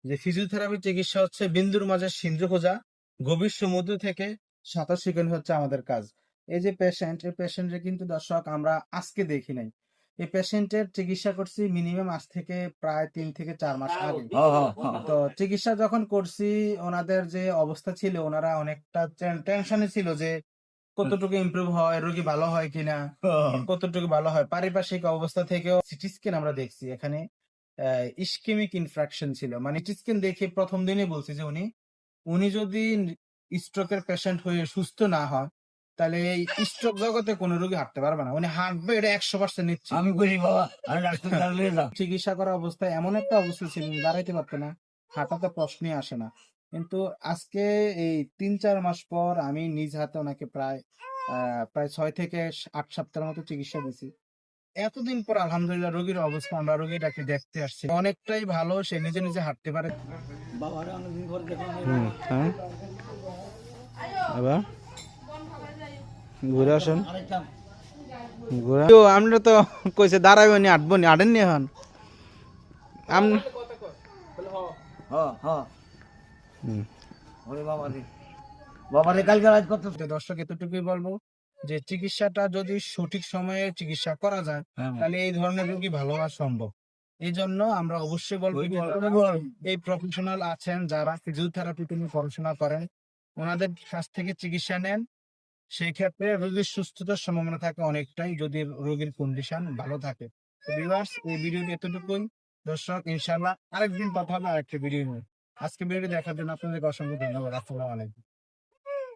যে ফিজিওথেরাপি চিকিৎসা হচ্ছে বিন্দুর মাঝে সিন্ধু খোঁজা, গভীর সমুদ্র থেকে সাঁতার শেখানো হচ্ছে আমাদের কাজ। এই যে পেশেন্ট, এই পেশেন্টের কিন্তু দর্শক আমরা আজকে দেখি নাই। এই পেশেন্টের চিকিৎসা করছি মিনিমাম আজ থেকে প্রায় 3 থেকে 4 মাস আগে। তো চিকিৎসা যখন করছি, ওনাদের যে অবস্থা ছিল, ওনারা অনেকটা টেনশনে ছিল যে কতটুকু ইমপ্রুভ হয়, রোগী ভালো হয় কিনা, কতটুকু ভালো হয়। পারিপার্শ্বিক অবস্থা থেকেও সিটি স্ক্যান আমরা দেখছি এখানে ইসকেমিক ইনফ্রাকশন ছিল। মানে সিটি স্ক্যান দেখে প্রথম দিনই বলছি যে উনি উনি যদি স্ট্রোকের পেশেন্ট হয়ে সুস্থ না হয়, তাহলে এই স্ট্রোক জগতে কোনো রোগী হাঁটতে পারবে না। উনি হাঁটবে এটা 100% নিচ্ছে। আমি করি বাবা, আমি ডাক্তার দাঁড়ালে না। চিকিৎসা করা অবস্থায় এমন একটা অবস্থা ছিল উনি দাঁড়াইতে পারতো না, হাঁটাতে প্রশ্নই আসে না। কিন্তু আজকে এই 3-4 মাস পর আমি নিজ হাতে ওনাকে প্রায় 6 থেকে 8 সপ্তাহের মতো চিকিৎসা দিছি। এতদিন পর আলহামদুলিল্লাহ রোগীর অবস্থা, আমরা রোগীটাকে দেখতে আসছি, অনেকটাই ভালো, সে নিজে নিজে হাঁটতে পারে। বাবারে অনেকদিন পর দেখলাম। হ্যাঁ, এবার ঘুরে আসেন। আরেকটা আমরা তো কইছে দাঁড়াইবো নি, হাঁটবো নি, হাঁটেননি এখন হ্যাঁ হ্যাঁ। ওরে বাবারে, বাবারে কালকে রাত কত। দর্শক এতটুকুই বলবো যে চিকিৎসাটা যদি সঠিক সময়ে চিকিৎসা করা যায়, হ্যাঁ। তাহলে এই ধরনের রোগী ভালো হওয়া সম্ভব। এই জন্য আমরা অবশ্যই বলবো যে এই প্রফেশনাল আছেন যারা ফিজিওথেরাপিতে নিয়ে পড়াশোনা করেন, ওনাদের কাছ থেকে চিকিৎসা নেন। সেই ক্ষেত্রে রোগীর সুস্থতার সম্ভাবনা থাকে অনেকটাই, যদি রোগীর কন্ডিশন ভালো থাকে। তো ভিউয়ার্স, এই ভিডিওটি এতটুকুই। দর্শক, ইনশাআল্লাহ আরেকদিন কথা হবে আরেকটা ভিডিও নিয়ে। আজকে ভিডিওটি দেখার জন্য আপনাদেরকে অসংখ্য ধন্যবাদ। আসসালামু আলাইকুম।